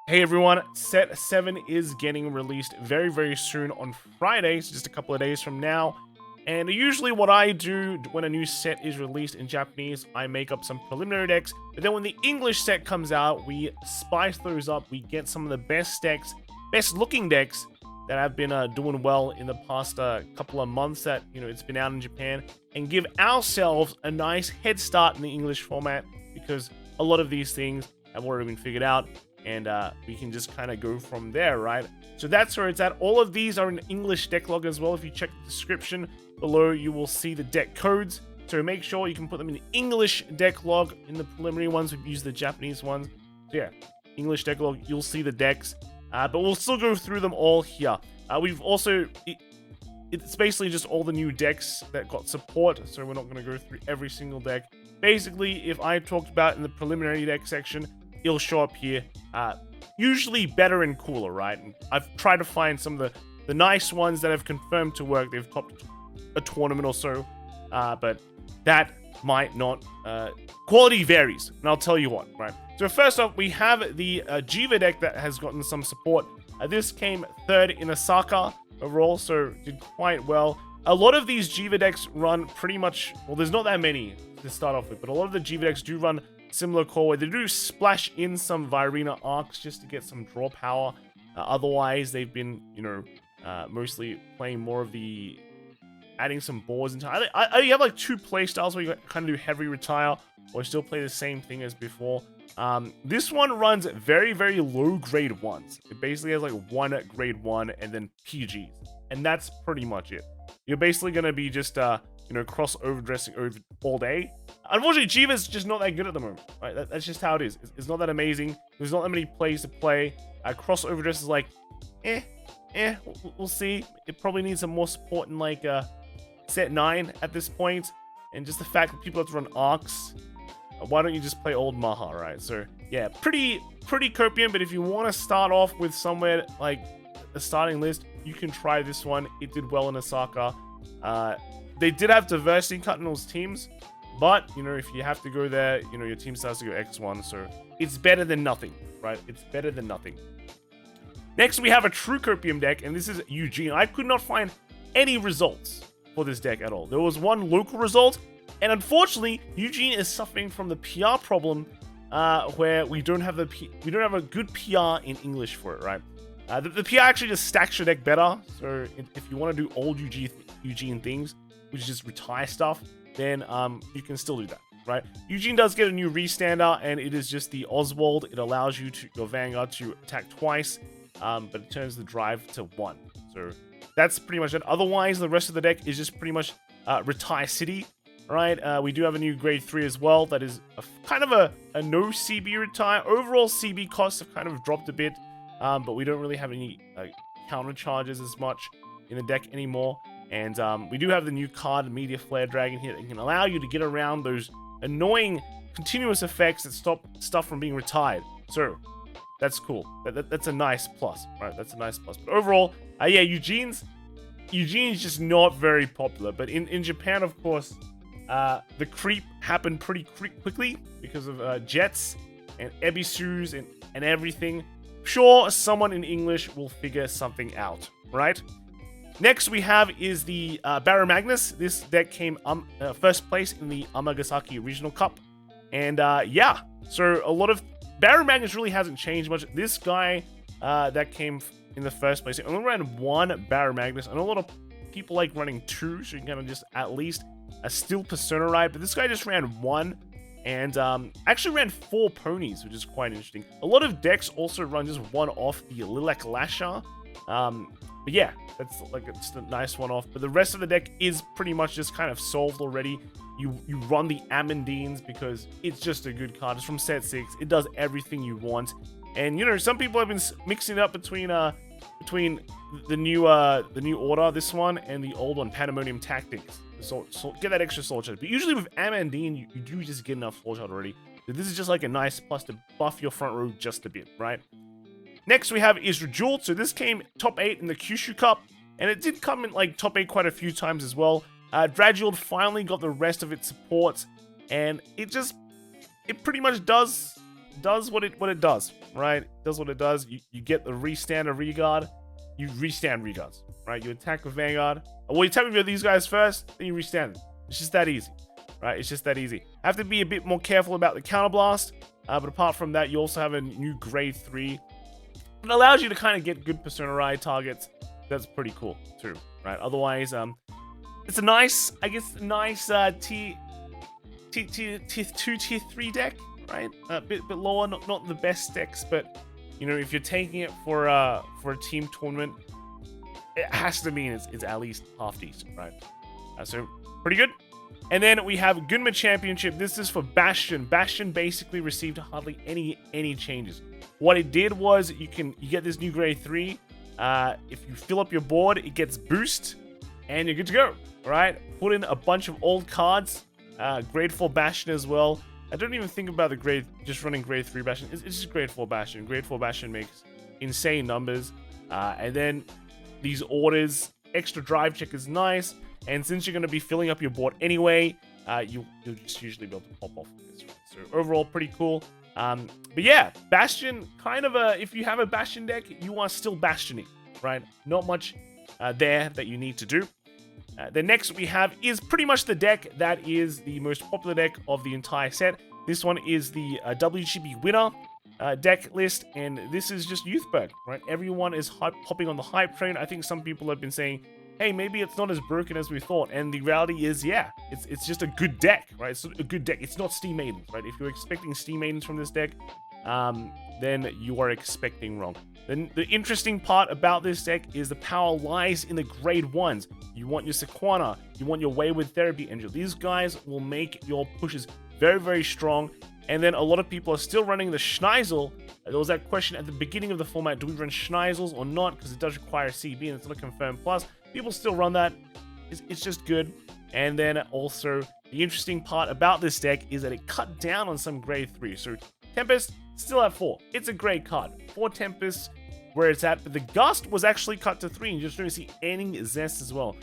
Hey everyone, set 7 is getting released very soon on Friday, so just a couple of days from now. And usually what I do when a new set is released in Japanese, I make up some preliminary decks, but then when the English set comes out, we spice those up, we get some of the best decks, best looking decks that have been doing well in the past couple of months that, it's been out in Japan, and give ourselves a nice head start in the English format, because a lot of these things have already been figured out. And we can just kind of go from there, right? So that's where it's at. All of these are in English deck log as well. If you check the description below, you will see the deck codes. So make sure you can put them in English deck log. In the preliminary ones, we've used the Japanese ones. So yeah, English deck log, you'll see the decks. But we'll still go through them all here. We've also... It's basically just all the new decks that got support, so we're not going to go through every single deck. Basically, if I talked about in the preliminary deck section, it'll show up here. Usually better and cooler, right? And I've tried to find some of the nice ones that have confirmed to work. They've topped a tournament or so, but that might not. Quality varies, and I'll tell you what, right? So first off, we have the Jiva deck that has gotten some support. This came third in Osaka overall, so did quite well. A lot of these Jiva decks run pretty much, well, there's not that many to start off with, but a lot of the Jiva decks do run similar core where they do splash in some Virina arcs just to get some draw power. Otherwise, they've been, mostly playing more of the adding some boards into. You have like two play styles where you kind of do heavy retire or still play the same thing as before. This one runs very low grade ones. It basically has like one grade 1 and then PGs, and that's pretty much it. You're basically gonna be just cross overdressing over all day. Unfortunately, Jiva's just not that good at the moment, right? That's just how it is. It's not that amazing. There's not that many plays to play. Cross overdress is like, we'll see. It probably needs some more support in like set 9 at this point. And just the fact that people have to run arcs, why don't you just play old Maha, right? So yeah, pretty copium, but if you want to start off with somewhere like a starting list, you can try this one. It did well in Osaka. They did have diversity cut in those teams, but, if you have to go there, your team starts to go X1, so it's better than nothing, right? It's better than nothing. Next, we have a true copium deck, and this is Eugene. I could not find any results for this deck at all. There was one local result, and unfortunately, Eugene is suffering from the PR problem, where we don't have a good PR in English for it, right? The PR actually just stacks your deck better, so if you want to do old Eugene things, which is just retire stuff, then you can still do that, right? Eugene does get a new restander, and it is just the Oswald. It allows your Vanguard to attack twice, but it turns the drive to 1. So that's pretty much it. Otherwise, the rest of the deck is just pretty much retire city, right? We do have a new grade 3 as well. That is kind of a no CB retire. Overall CB costs have kind of dropped a bit, but we don't really have any counter charges as much in the deck anymore. And we do have the new card, Media Flare Dragon here, that can allow you to get around those annoying continuous effects that stop stuff from being retired. So that's cool. That's a nice plus, right? That's a nice plus. But overall, yeah, Eugene's just not very popular. But in Japan, of course, the creep happened pretty quickly because of Jets and Ebisus and everything. Sure, someone in English will figure something out, right? Next we have is the Baromagnes. This deck came first place in the Amagasaki Regional Cup. And yeah, so a lot of... Baromagnes really hasn't changed much. This guy that came in the first place, he only ran 1 Baromagnes. I know a lot of people like running 2, so you can kind of just at least a still Persona ride. But this guy just ran 1 and actually ran 4 ponies, which is quite interesting. A lot of decks also run just 1 off the Lilac Lasher. But yeah, that's like just a nice one off. But the rest of the deck is pretty much just kind of solved already. You run the Amandines because it's just a good card. It's from set 6. It does everything you want. And some people have been mixing it up between the new order, this one, and the old one, Pandemonium Tactics. So get that extra soul charge. But usually with Amandine, you do just get enough soul charge already. So this is just like a nice plus to buff your front row just a bit, right? Next, we have is Drajeweled. So this came top 8 in the Kyushu Cup, and it did come in like top 8 quite a few times as well. Drajeweled finally got the rest of its supports, and it pretty much does what it does, right? It does what it does. You get the restand of Regard. You restand Regards, right? You attack with Vanguard. Well, you attack with these guys first, then you restand them. It's just that easy, right? It's just that easy. Have to be a bit more careful about the counterblast, but apart from that, you also have a new grade 3. It allows you to kind of get good Persona Ride targets. That's pretty cool too, right? Otherwise, it's a nice, I guess, nice tier 2, tier 3 deck, right? A bit lower, not the best decks, but you know, if you're taking it for a team tournament, it has to mean it's at least half decent, right? So pretty good. And then we have Gunma Championship. This is for Bastion. Bastion basically received hardly any changes. What it did was you get this new grade 3. If you fill up your board, it gets boost, and you're good to go. All right, put in a bunch of old cards. Grade 4 Bastion as well. I don't even think about the just running grade 3 Bastion. It's just grade 4 Bastion. Grade 4 Bastion makes insane numbers. And then these orders, extra drive check is nice. And since you're going to be filling up your board anyway, you'll just usually be able to pop off this, right? So overall, pretty cool. But yeah, Bastion, kind of if you have a Bastion deck, you are still Bastioning, right? Not much there that you need to do. The next we have is pretty much the deck that is the most popular deck of the entire set. This one is the WGP winner deck list, and this is just Youthberg, right? Everyone is hopping on the hype train. I think some people have been saying, hey, maybe it's not as broken as we thought, and the reality is, yeah, it's just a good deck, right? It's a good deck. It's not Steam Maidens, right? If you're expecting Steam Maidens from this deck, then you are expecting wrong. Then the interesting part about this deck is the power lies in the grade 1s. You want your Sequana, you want your Wayward Therapy Angel. These guys will make your pushes very, very strong. And then a lot of people are still running the Schneisel. There was that question at the beginning of the format, do we run Schneisels or not? Because it does require CB and it's not a confirmed plus. People still run that. It's just good. And then also, the interesting part about this deck is that it cut down on some grade 3. So Tempest, still at 4. It's a great card. 4 Tempest, where it's at. But the Gust was actually cut to 3. And you just don't see any Zest as well.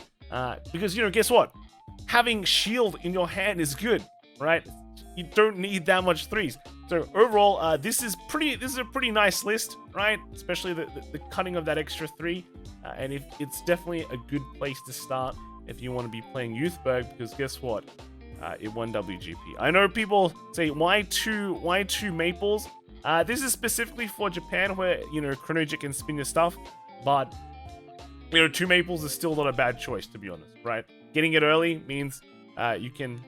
Because, you know, guess what? Having Shield in your hand is good, right? You don't need that much 3s. So overall, this is a pretty nice list, right? Especially the cutting of that extra 3. And it's definitely a good place to start if you want to be playing Youthberg, because guess what? It won WGP. I know people say, why two Maples? This is specifically for Japan, where, you know, Chronogic can spin your stuff, but, you know, 2 Maples is still not a bad choice, to be honest, right? Getting it early means you can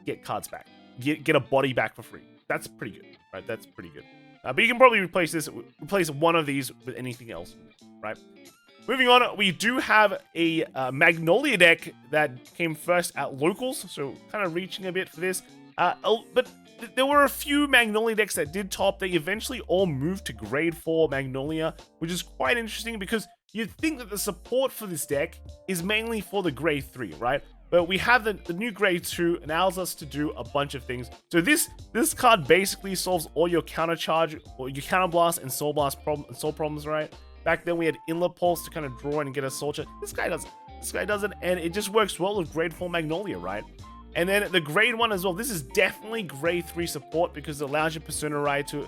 get cards back, get a body back for free. That's pretty good, right? That's pretty good. But you can probably replace one of these with anything else, right? Moving on, we do have a Magnolia deck that came first at locals, so kind of reaching a bit for this. But there were a few Magnolia decks that did top. They eventually all moved to grade 4 Magnolia, which is quite interesting because you'd think that the support for this deck is mainly for the grade 3, right? But we have the new grade 2, allows us to do a bunch of things. So this card basically solves all your counter charge, or your counter blast and soul blast problems, right? Back then we had Inlet Pulse to kind of draw and get a soul charge. This guy doesn't, and it just works well with grade 4 Magnolia, right? And then the grade 1 as well. This is definitely grade 3 support because it allows your Persona Ride to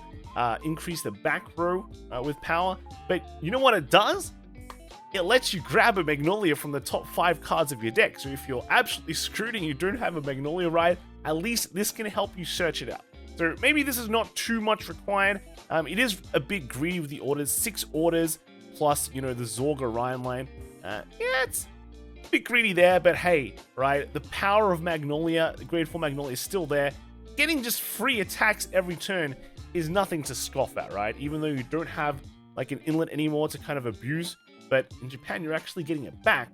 increase the back row with power. But you know what it does? It lets you grab a Magnolia from the top 5 cards of your deck. So if you're absolutely screwed and you don't have a Magnolia Ride, at least this can help you search it out. So maybe this is not too much required. It is a bit greedy with the orders. 6 orders plus, you know, the Zorg Orion line. Yeah, it's a bit greedy there, but hey, right? The power of Magnolia, the grade 4 Magnolia is still there. Getting just free attacks every turn is nothing to scoff at, right? Even though you don't have like an inlet anymore to kind of abuse. But in Japan, you're actually getting it back.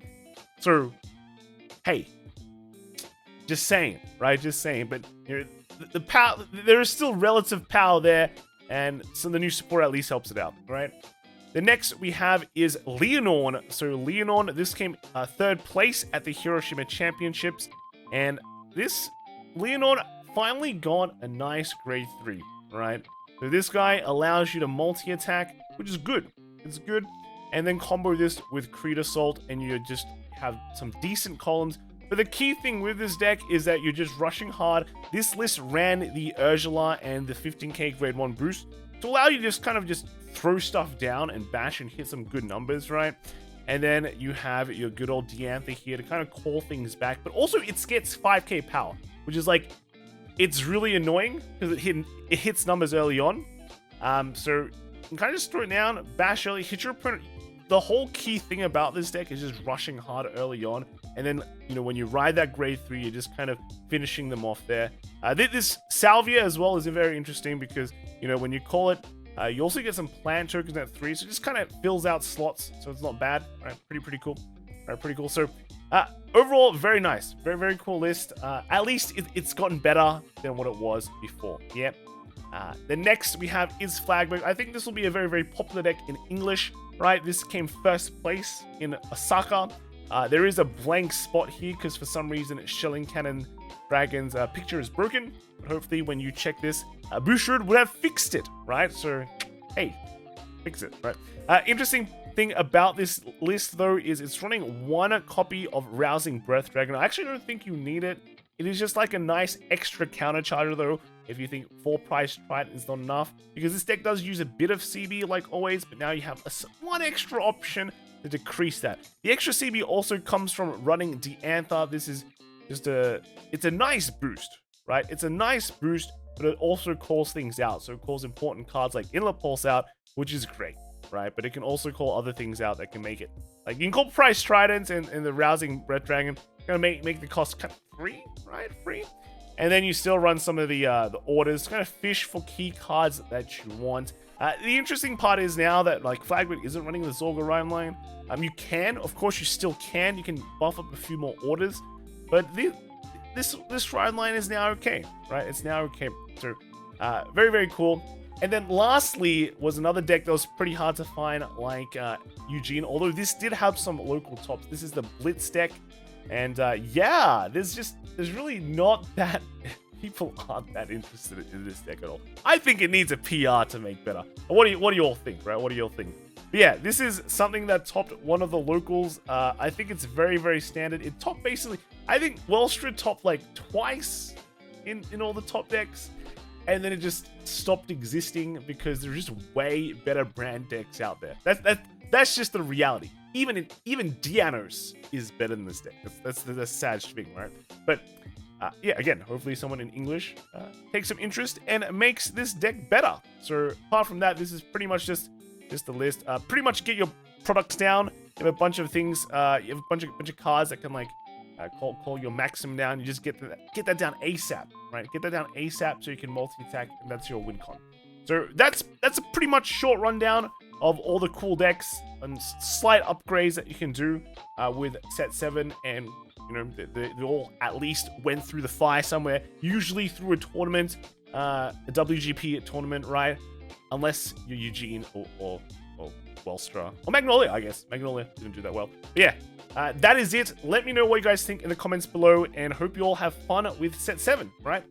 So, hey, just saying, right? Just saying. But you know, the power, there is still relative power there, and so the new support at least helps it out, right? The next we have is Lianorn. So Lianorn, this came 3rd place at the Hiroshima Championships, and this Lianorn finally got a nice grade 3, right? So this guy allows you to multi-attack, which is good. It's good. And then combo this with Creed Assault, and you just have some decent columns. But the key thing with this deck is that you're just rushing hard. This list ran the Ursula and the 15k grade 1 boost. to allow you to just kind of just throw stuff down and bash and hit some good numbers, right? And then you have your good old Diantha here to kind of call things back, but also it gets 5k power, which is like, it's really annoying because it hits numbers early on. So you can kind of just throw it down, bash early, hit your opponent. The whole key thing about this deck is just rushing hard early on, and then, you know, when you ride that grade 3, you're just kind of finishing them off there. This Salvia as well is very interesting because, you know, when you call it, you also get some plant tokens at 3, so it just kind of fills out slots, so it's not bad. All right, pretty cool. All right, pretty cool. So overall, very nice, very cool list. At least it's gotten better than what it was before. Yep. The next we have is Flagburg. I think this will be a very popular deck in English, right? This came first place in Osaka. There is a blank spot here because for some reason Shelling Cannon Dragon's picture is broken. But hopefully when you check this, Bouchard would have fixed it, right? So, hey, fix it, right? Interesting thing about this list though is it's running 1 copy of Rousing Breath Dragon. I actually don't think you need it. It is just like a nice extra counter charger though, if you think full price Trident is not enough, because this deck does use a bit of CB like always, but now you have one extra option to decrease that. The extra CB also comes from running Diantha. This is just it's a nice boost, right? It's a nice boost, but it also calls things out. So it calls important cards like Inlet Pulse out, which is great, right? But it can also call other things out that can make it, like you can call Price Trident and the Rousing Breath Dragon, gonna make the cost kind of free, right? Free. And then you still run some of the orders, kind of fish for key cards that you want. The interesting part is now that like Flagburg isn't running the Zorga Rhyme line. You can, of course, you still can. You can buff up a few more orders, but this rhyme line is now okay, right? It's now okay. So very cool. And then lastly was another deck that was pretty hard to find, like Eugene. Although this did have some local tops. This is the Blitz deck. And yeah, there's really not that, people aren't that interested in this deck at all. I think it needs a PR to make better. What do you all think, right? What do you all think? But yeah, this is something that topped one of the locals. I think it's very standard. It topped basically, I think Wellstra topped like twice in all the top decks. And then it just stopped existing because there's just way better brand decks out there. That's just the reality. Even Dianos is better than this deck. That's the sad thing, right? But yeah, again, hopefully someone in English takes some interest and makes this deck better. So apart from that, this is pretty much just the list. Pretty much get your products down. You have a bunch of things. You have a bunch of cards that can like call your maximum down. You just get that down ASAP, right? Get that down ASAP so you can multi-attack, and that's your win con. So that's a pretty much short rundown of all the cool decks and slight upgrades that you can do with set 7, and you know they all at least went through the fire somewhere, usually through a tournament, a WGP tournament, right? Unless you're Eugene or Wellstra or Magnolia, I guess. Magnolia didn't do that well. But yeah, that is it. Let me know what you guys think in the comments below, and hope you all have fun with set 7, right?